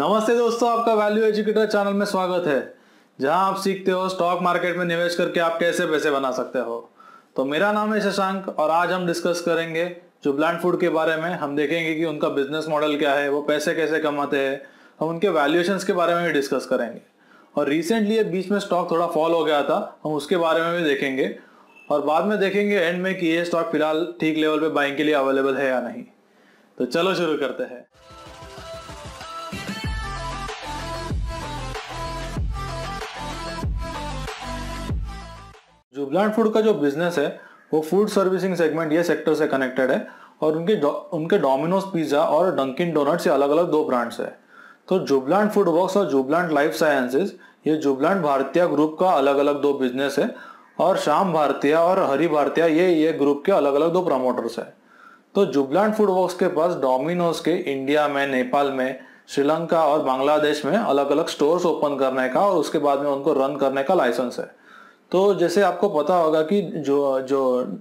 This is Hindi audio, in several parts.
नमस्ते दोस्तों, आपका वैल्यू एजुकेटर चैनल में स्वागत है, जहां आप सीखते हो स्टॉक मार्केट में निवेश करके आप कैसे पैसे बना सकते हो। तो मेरा नाम है शशांक और आज हम डिस्कस करेंगे जुबलैंड फूड के बारे में। हम देखेंगे कि उनका बिजनेस मॉडल क्या है, वो पैसे कैसे कमाते हैं। हम उनके वैल्यूएशंस के बारे में भी डिस्कस करेंगे और रिसेंटली ये बीच में स्टॉक थोड़ा फॉल हो गया था, हम उसके बारे में भी देखेंगे और बाद में देखेंगे एंड में कि ये स्टॉक फिलहाल ठीक लेवल पे बाइंग के लिए अवेलेबल है या नहीं। तो चलो शुरू करते हैं। जुबलैंड फूड का जो बिजनेस है वो फूड सर्विसिंग सेगमेंट ये सेक्टर से कनेक्टेड है और उनके डोमिनोज पिज्जा और डंकिन डोनट्स ये अलग अलग दो ब्रांड्स है। तो जुबलैंड फूड वर्क्स और जुबलैंड लाइफ साइंसेज ये जुबलैंड भारतीय ग्रुप का अलग अलग दो बिजनेस है और श्याम भारतीय और हरि भारतीय ये ग्रुप के अलग अलग दो प्रमोटर्स है। तो जुबलैंड फूड वर्क्स के पास डोमिनोज के इंडिया में, नेपाल में, श्रीलंका और बांग्लादेश में अलग अलग स्टोर्स ओपन करने का और उसके बाद में उनको रन करने का लाइसेंस है। तो जैसे आपको पता होगा कि जो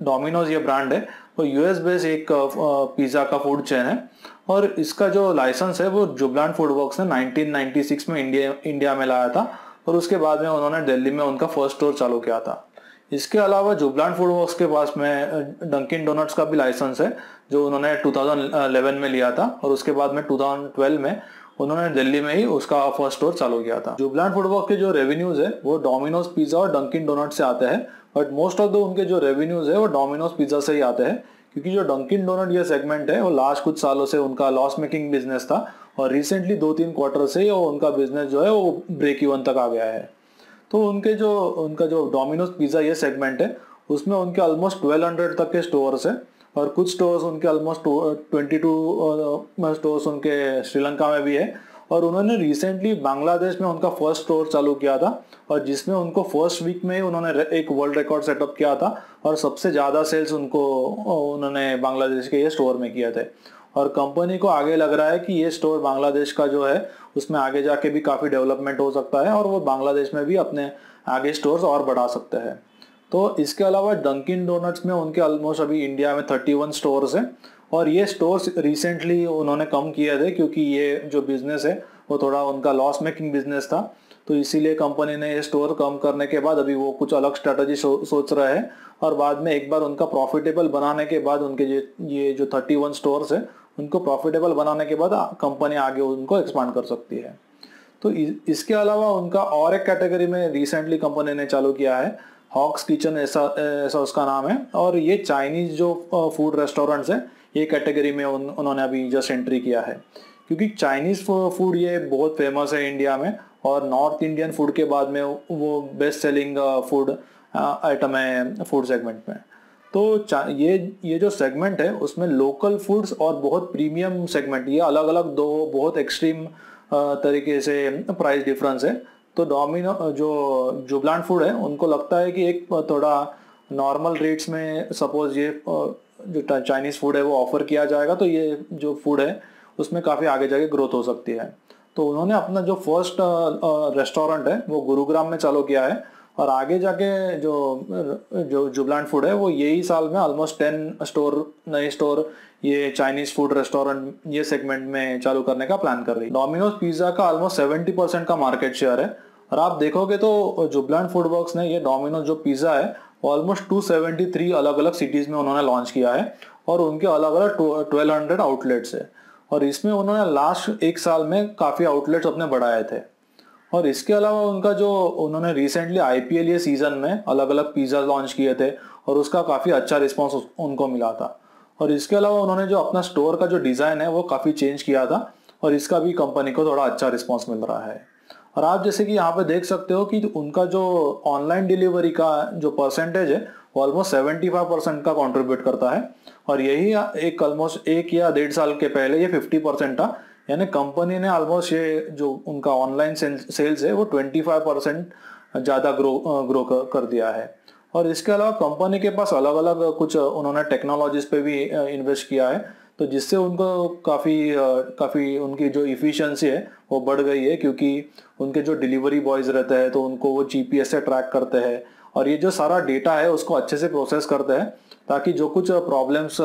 डोमिनोज ये ब्रांड है वो यूएस बेस्ड एक पिज़्ज़ा का फूड चेन है और इसका जो लाइसेंस है वो जुबलैंड फूड वर्क्स ने 1996 में इंडिया में लाया था और उसके बाद में उन्होंने दिल्ली में उनका फर्स्ट स्टोर चालू किया था। इसके अलावा जुबलैंड फूड वर्क्स के पास में डंकिन डोनट्स का भी लाइसेंस है जो उन्होंने 2011 में लिया था और उसके बाद में 2012 में उन्होंने दिल्ली में ही उसका फर्स्ट स्टोर चालू किया था। जुबलैंड फूड वर्क्स के जो रेवेन्यूज है वो डोमिनोज पिज्जा और डंकिन डोनट से आते हैं, बट मोस्ट ऑफ द उनके जो रेवेन्यूज है वो डोमिनोज पिज्जा से ही आते हैं, क्योंकि जो डंकिन डोनट ये सेगमेंट है वो लास्ट कुछ सालों से उनका लॉस मेकिंग बिजनेस था और रिसेंटली 2-3 क्वार्टर से ही उनका बिजनेस जो है वो ब्रेक इवन तक आ गया है। तो उनका जो डोमिनोज पिज्जा ये सेगमेंट है उसमें उनके ऑलमोस्ट 1200 तक के स्टोर्स है और कुछ स्टोर्स उनके ऑलमोस्ट 22 स्टोर्स उनके श्रीलंका में भी है और उन्होंने रिसेंटली बांग्लादेश में उनका फर्स्ट स्टोर चालू किया था और जिसमें उनको फर्स्ट वीक में ही उन्होंने एक वर्ल्ड रिकॉर्ड सेटअप किया था और सबसे ज़्यादा सेल्स उन्होंने बांग्लादेश के ये स्टोर में किए थे और कंपनी को आगे लग रहा है कि ये स्टोर बांग्लादेश का जो है उसमें आगे जाके भी काफ़ी डेवलपमेंट हो सकता है और वो बांग्लादेश में भी अपने आगे स्टोर्स और बढ़ा सकते हैं। तो इसके अलावा डंकिन डोनट्स में उनके ऑलमोस्ट अभी इंडिया में 31 स्टोर्स हैं और ये स्टोर्स रिसेंटली उन्होंने कम किए थे क्योंकि ये जो बिजनेस है वो थोड़ा उनका लॉस मेकिंग बिजनेस था, तो इसीलिए कंपनी ने ये स्टोर कम करने के बाद अभी वो कुछ अलग स्ट्रेटजी सोच रहे हैं और बाद में एक बार उनका प्रॉफिटेबल बनाने के बाद उनके ये जो 31 स्टोर्स है उनको प्रॉफिटेबल बनाने के बाद कंपनी आगे उनको एक्सपांड कर सकती है। तो इसके अलावा उनका और एक कैटेगरी में रिसेंटली कंपनी ने चालू किया है, हॉक्स किचन ऐसा उसका नाम है और ये चाइनीज जो फूड रेस्टोरेंट्स है ये कैटेगरी में उन्होंने अभी जस्ट एंट्री किया है, क्योंकि चाइनीज फूड ये बहुत फेमस है इंडिया में और नॉर्थ इंडियन फूड के बाद में वो बेस्ट सेलिंग फूड आइटम है फूड सेगमेंट में। तो ये जो सेगमेंट है उसमें लोकल फूड्स और बहुत प्रीमियम सेगमेंट ये अलग अलग दो बहुत एक्सट्रीम तरीके से प्राइस डिफरेंस है। तो जो जुबलैंड फूड है उनको लगता है कि एक थोड़ा नॉर्मल रेट्स में सपोज ये जो चाइनीज़ फूड है वो ऑफर किया जाएगा तो ये जो फूड है उसमें काफ़ी आगे जाके ग्रोथ हो सकती है। तो उन्होंने अपना जो फर्स्ट रेस्टोरेंट है वो गुरुग्राम में चालू किया है और आगे जाके जो जुबलैंड फूड है वो यही साल में ऑलमोस्ट 10 नए स्टोर ये चाइनीज फूड रेस्टोरेंट ये सेगमेंट में चालू करने का प्लान कर रही है। डोमिनोज पिज्जा का ऑलमोस्ट 70% का मार्केट शेयर है और आप देखोगे तो जुबलैंड फूड वर्क्स ने ये डोमिनोज जो पिज्जा है ऑलमोस्ट 273 अलग अलग सिटीज में उन्होंने लॉन्च किया है और उनके अलग अलग 1200 आउटलेट्स है और इसमें उन्होंने लास्ट एक साल में काफ़ी आउटलेट्स अपने बढ़ाए थे। और इसके अलावा उन्होंने रिसेंटली आईपीएल ये सीजन में अलग अलग पिज्ज़ा लॉन्च किए थे और उसका काफ़ी अच्छा रिस्पॉन्स उनको मिला था। और इसके अलावा उन्होंने जो अपना स्टोर का जो डिज़ाइन है वो काफ़ी चेंज किया था और इसका भी कंपनी को थोड़ा अच्छा रिस्पॉन्स मिल रहा है। और आप जैसे कि यहाँ पे देख सकते हो कि उनका जो ऑनलाइन डिलीवरी का जो परसेंटेज है वो ऑलमोस्ट 75% का कंट्रीब्यूट करता है और यही एक ऑलमोस्ट 1 या 1.5 साल के पहले ये 50% था, यानी कंपनी ने ऑलमोस्ट ये जो उनका ऑनलाइन सेल्स है वो 25% ज़्यादा ग्रो कर दिया है। और इसके अलावा कंपनी के पास अलग अलग कुछ उन्होंने टेक्नोलॉजीज पे भी इन्वेस्ट किया है, तो जिससे उनको काफ़ी उनकी जो इफ़िशियंसी है वो बढ़ गई है, क्योंकि उनके जो डिलीवरी बॉयज़ रहते हैं तो उनको वो जीपीएस से ट्रैक करते हैं और ये जो सारा डेटा है उसको अच्छे से प्रोसेस करते हैं ताकि जो कुछ प्रॉब्लम्स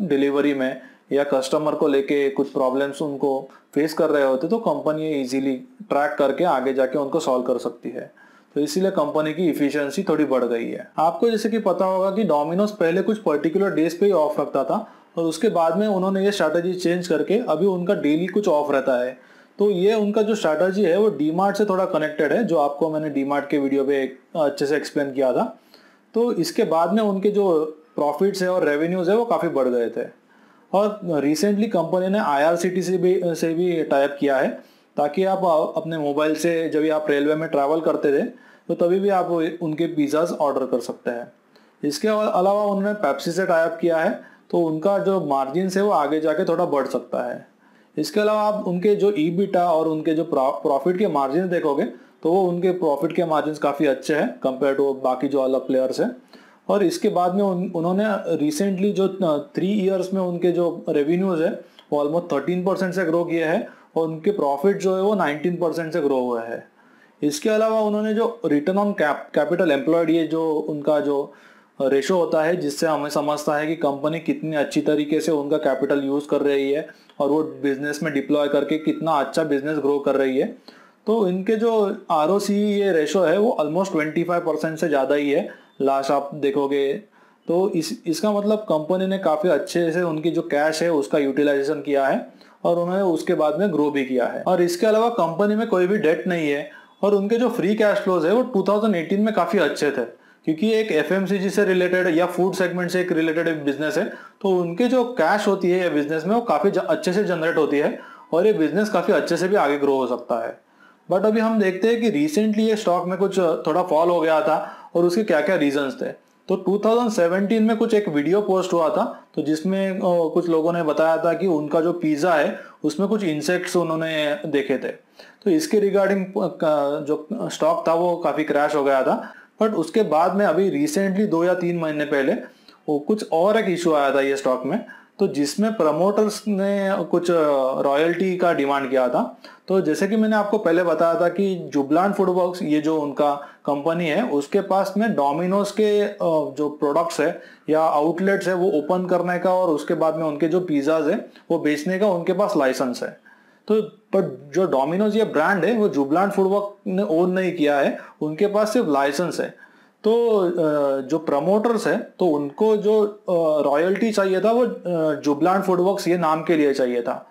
डिलीवरी में या कस्टमर को लेके कुछ प्रॉब्लम्स उनको फेस कर रहे होते तो कंपनी ये इजीली ट्रैक करके आगे जाके उनको सॉल्व कर सकती है। तो इसीलिए कंपनी की इफिशियंसी थोड़ी बढ़ गई है। आपको जैसे कि पता होगा कि डोमिनोज पहले कुछ पर्टिकुलर डेज पे ही ऑफ रखता था और उसके बाद में उन्होंने ये स्ट्रैटेजी चेंज करके अभी उनका डेली कुछ ऑफ रहता है। तो ये उनका जो स्ट्रैटेजी है वो डीमार्ट से थोड़ा कनेक्टेड है, जो आपको मैंने डीमार्ट के वीडियो पे अच्छे से एक्सप्लेन किया था। तो इसके बाद में उनके जो प्रॉफिट्स है और रेवेन्यूज है वो काफ़ी बढ़ गए थे। और रिसेंटली कंपनी ने IRCTC से भी टाइप किया है, ताकि आप अपने मोबाइल से जब भी आप रेलवे में ट्रैवल करते थे तो तभी भी आप उनके पिज़्ज़ाज ऑर्डर कर सकते हैं। इसके अलावा उन्होंने पेप्सी से टाइप किया है, तो उनका जो मार्जिन है वो आगे जाके थोड़ा बढ़ सकता है। इसके अलावा आप उनके जो ईबिटा और उनके जो प्रॉफिट के मार्जिन देखोगे तो वो उनके प्रॉफिट के मार्जिन काफ़ी अच्छे हैं कंपेयर टू बाकी जो अलग प्लेयर्स हैं। और इसके बाद में उन्होंने रिसेंटली जो 3 ईयर्स में उनके जो रेवेन्यूज है वो ऑलमोस्ट 13% से ग्रो किए हैं और उनके प्रॉफिट जो है वो 19% से ग्रो हुआ है। इसके अलावा उन्होंने जो रिटर्न ऑन कैपिटल एम्प्लॉयड, ये जो उनका जो रेशो होता है जिससे हमें समझता है कि कंपनी कितनी अच्छी तरीके से उनका कैपिटल यूज़ कर रही है और वो बिजनेस में डिप्लॉय करके कितना अच्छा बिजनेस ग्रो कर रही है। तो इनके जो ROCE ये रेशो है वो ऑलमोस्ट 25% से ज़्यादा ही है लास्ट आप देखोगे। तो इसका मतलब कंपनी ने काफ़ी अच्छे से उनकी जो कैश है उसका यूटिलाइजेशन किया है और उन्होंने उसके बाद में ग्रो भी किया है। और इसके अलावा कंपनी में कोई भी डेट नहीं है और उनके जो फ्री कैश फ्लोज है वो 2018 में काफ़ी अच्छे थे, क्योंकि एक FMCG से रिलेटेड या फूड सेगमेंट से एक रिलेटेड बिजनेस है। तो उनके जो कैश होती है ये बिजनेस में वो काफ़ी अच्छे से जनरेट होती है और ये बिजनेस काफ़ी अच्छे से भी आगे ग्रो हो सकता है। बट अभी हम देखते हैं कि रिसेंटली ये स्टॉक में कुछ थोड़ा फॉल हो गया था और उसके क्या क्या रीजंस थे। तो 2017 में कुछ एक वीडियो पोस्ट हुआ था, तो जिसमें कुछ लोगों ने बताया था कि उनका जो पिज़्ज़ा है उसमें कुछ इंसेक्ट्स उन्होंने देखे थे। तो इसके रिगार्डिंग जो स्टॉक था वो काफ़ी क्रैश हो गया था। बट उसके बाद में अभी रिसेंटली 2 या 3 महीने पहले वो कुछ और एक इशू आया था ये स्टॉक में, तो जिसमें प्रमोटर्स ने कुछ रॉयल्टी का डिमांड किया था। तो जैसे कि मैंने आपको पहले बताया था कि जुबलान फूड वर्क्स ये जो उनका कंपनी है उसके पास में डोमिनोज के जो प्रोडक्ट्स है या आउटलेट्स है वो ओपन करने का और उसके बाद में उनके जो पिज़्ज़ाज है वो बेचने का उनके पास लाइसेंस है। तो पर जो डोमिनोज ये ब्रांड है वो जुबलान फूड वर्क ने ओन नहीं किया है, उनके पास सिर्फ लाइसेंस है। तो जो प्रमोटर्स है तो उनको जो रॉयल्टी चाहिए था वो जुबलान फूड वर्क्स ये नाम के लिए चाहिए था।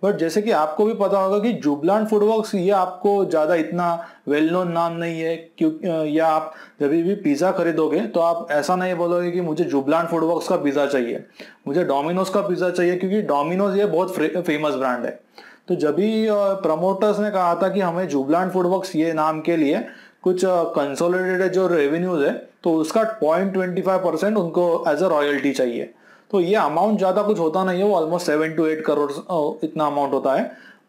बट जैसे कि आपको भी पता होगा कि जुबलान फूड वर्क्स ये आपको ज़्यादा इतना वेल नोन नाम नहीं है, क्योंकि या आप जब भी पिज़्ज़ा खरीदोगे तो आप ऐसा नहीं बोलोगे कि मुझे जुबलान फूड वर्क्स का पिज़्ज़ा चाहिए, मुझे डोमिनोज का पिज़्ज़ा चाहिए, क्योंकि डोमिनोज ये बहुत फेमस ब्रांड है। तो जब भी प्रमोटर्स ने कहा था कि हमें जुबलान फूड वर्क्स ये नाम के लिए कुछ कंसोलिडेटेड जो रेवेन्यूज है तो उसका 0.25% उनको एज अ रॉयल्टी चाहिए। तो ये अमाउंट ज़्यादा कुछ होता नहीं है, वो ऑलमोस्ट 7 to 8 करोड़ इतना अमाउंट होता है।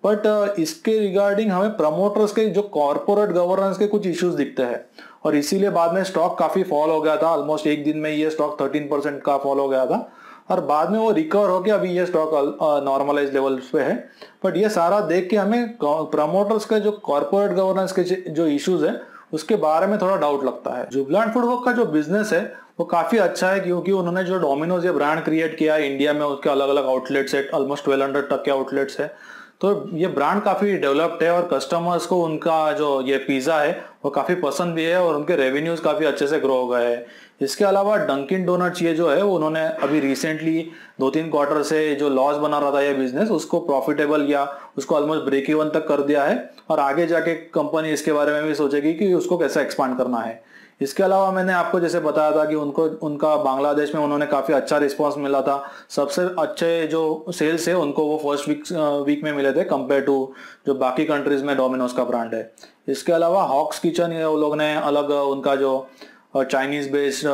बट इसके रिगार्डिंग हमें प्रमोटर्स के जो कॉर्पोरेट गवर्नेंस के कुछ इश्यूज दिखते हैं और इसीलिए बाद में स्टॉक काफ़ी फॉल हो गया था। ऑलमोस्ट एक दिन में ये स्टॉक 13% का फॉल हो गया था और बाद में वो रिकवर होकर अभी ये स्टॉक नॉर्मलाइज लेवल्स पे है। बट ये सारा देख के हमें प्रमोटर्स के जो कॉर्पोरेट गवर्नेंस के जो इश्यूज है उसके बारे में थोड़ा डाउट लगता है। जुबलान फूड वर्क का जो बिजनेस है वो काफ़ी अच्छा है, क्योंकि उन्होंने जो डोमिनोज ये ब्रांड क्रिएट किया है इंडिया में, उसके अलग अलग आउटलेट्स है, ऑलमोस्ट 1200 तक के आउटलेट्स है। तो ये ब्रांड काफ़ी डेवलप्ड है और कस्टमर्स को उनका जो ये पिज़्ज़ा है वो काफ़ी पसंद भी है और उनके रेवेन्यूज काफ़ी अच्छे से ग्रो हो गए हैं। इसके अलावा डंकिन डोनट्स ये जो है वो उन्होंने अभी रिसेंटली 2-3 क्वार्टर से जो लॉस बना रहा था ये बिजनेस उसको प्रॉफिटेबल या उसको ऑलमोस्ट ब्रेक इवन तक कर दिया है और आगे जाके कंपनी इसके बारे में भी सोचेगी कि उसको कैसे एक्सपांड करना है। इसके अलावा मैंने आपको जैसे बताया था कि उनका बांग्लादेश में उन्होंने काफ़ी अच्छा रिस्पांस मिला था। सबसे अच्छे जो सेल्स है उनको वो फर्स्ट वीक में मिले थे कंपेयर टू जो बाकी कंट्रीज में डोमिनोज का ब्रांड है। इसके अलावा हॉक्स किचन ये वो लोग ने अलग उनका जो चाइनीज बेस्ड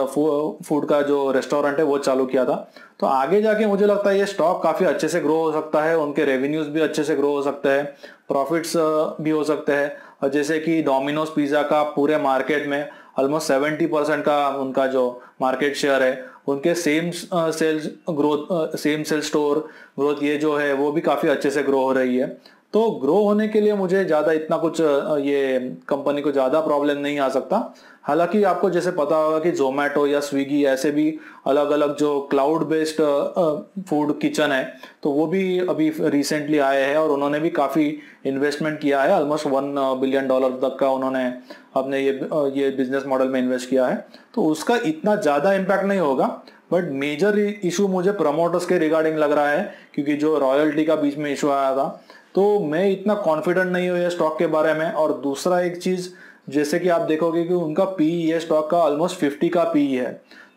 फूड का जो रेस्टोरेंट है वो चालू किया था। तो आगे जाके मुझे लगता है ये स्टॉक काफ़ी अच्छे से ग्रो हो सकता है, उनके रेवेन्यूज भी अच्छे से ग्रो हो सकते हैं, प्रॉफिट्स भी हो सकते हैं। और जैसे कि डोमिनोज पिज़्ज़ा का पूरे मार्केट में ऑलमोस्ट 70% का उनका जो मार्केट शेयर है, उनके सेम सेल स्टोर ग्रोथ ये जो है वो भी काफ़ी अच्छे से ग्रो हो रही है। तो ग्रो होने के लिए मुझे ज़्यादा इतना कुछ ये कंपनी को ज़्यादा प्रॉब्लम नहीं आ सकता। हालांकि आपको जैसे पता होगा कि जोमेटो या स्विगी ऐसे भी अलग अलग जो क्लाउड बेस्ड फूड किचन है, तो वो भी अभी रिसेंटली आए हैं और उन्होंने भी काफ़ी इन्वेस्टमेंट किया है। ऑलमोस्ट $1 बिलियन तक का उन्होंने अपने ये बिजनेस मॉडल में इन्वेस्ट किया है। तो उसका इतना ज़्यादा इम्पैक्ट नहीं होगा, बट मेजर इशू मुझे प्रमोटर्स के रिगार्डिंग लग रहा है, क्योंकि जो रॉयल्टी का बीच में इशू आया था, तो मैं इतना कॉन्फिडेंट नहीं हूँ ये स्टॉक के बारे में। और दूसरा एक चीज़, जैसे कि आप देखोगे कि उनका पी ये स्टॉक का ऑलमोस्ट 50 का पी है,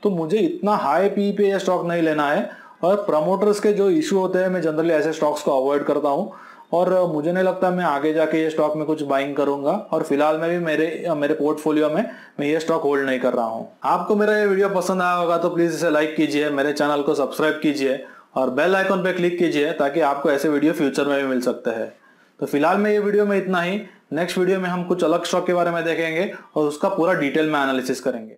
तो मुझे इतना हाई पी पे ये स्टॉक नहीं लेना है। और प्रमोटर्स के जो इशू होते हैं, मैं जनरली ऐसे स्टॉक्स को अवॉइड करता हूँ, और मुझे नहीं लगता मैं आगे जाके ये स्टॉक में कुछ बाइंग करूंगा। और फिलहाल में भी मेरे पोर्टफोलियो में मैं ये स्टॉक होल्ड नहीं कर रहा हूँ। आपको मेरा ये वीडियो पसंद आया होगा तो प्लीज इसे लाइक कीजिए, मेरे चैनल को सब्सक्राइब कीजिए और बेल आइकन पे क्लिक कीजिए, ताकि आपको ऐसे वीडियो फ्यूचर में भी मिल सकते हैं। तो फिलहाल में ये वीडियो में इतना ही। नेक्स्ट वीडियो में हम कुछ अलग स्टॉक के बारे में देखेंगे और उसका पूरा डिटेल में एनालिसिस करेंगे।